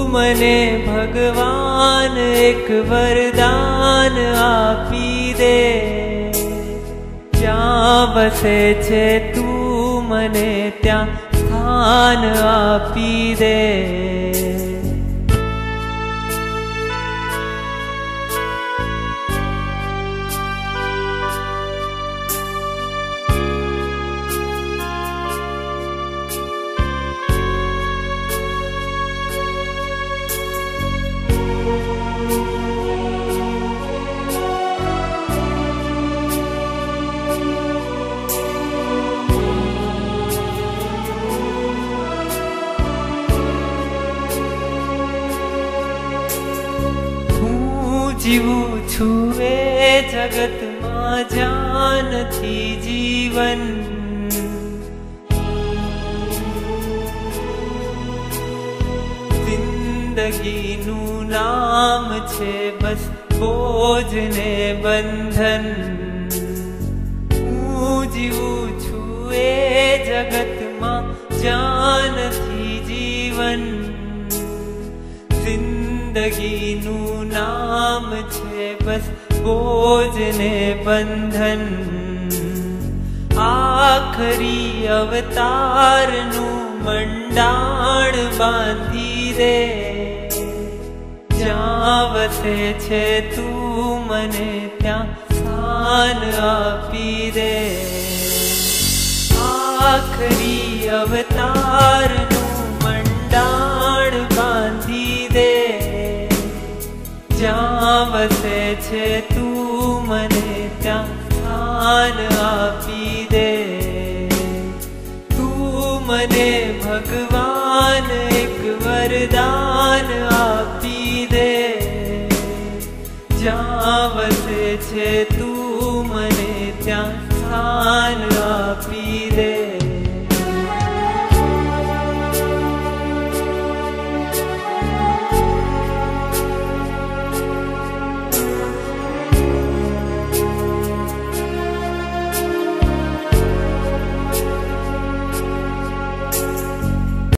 मने भगवान एक वरदान आपी दे, ज्यां वसे छे तू मने त्यां स्थान आपी दे। जीवू छुए जगत मां जान थी जीवन, जिंदगी नू नाम छे बस बोझ ने बंधन। जीवू छुए जगत मां जान थी जीवन, जिंदगी नू नाम छे बस बोझ ने बंधन। आखरी अवतार नू मंडाण बांधी दे, ज्यां वसे छे तू मने त्यां स्थान आपी दे। आखरी अवतार नू मंडाण बांधी दे, ज्यां वसे छे तू मने त्यां स्थान आपी दे। तू मने भगवान एक वरदान आपी दे, ज्यां वसे छे तू मने त्यां स्थान आपी दे।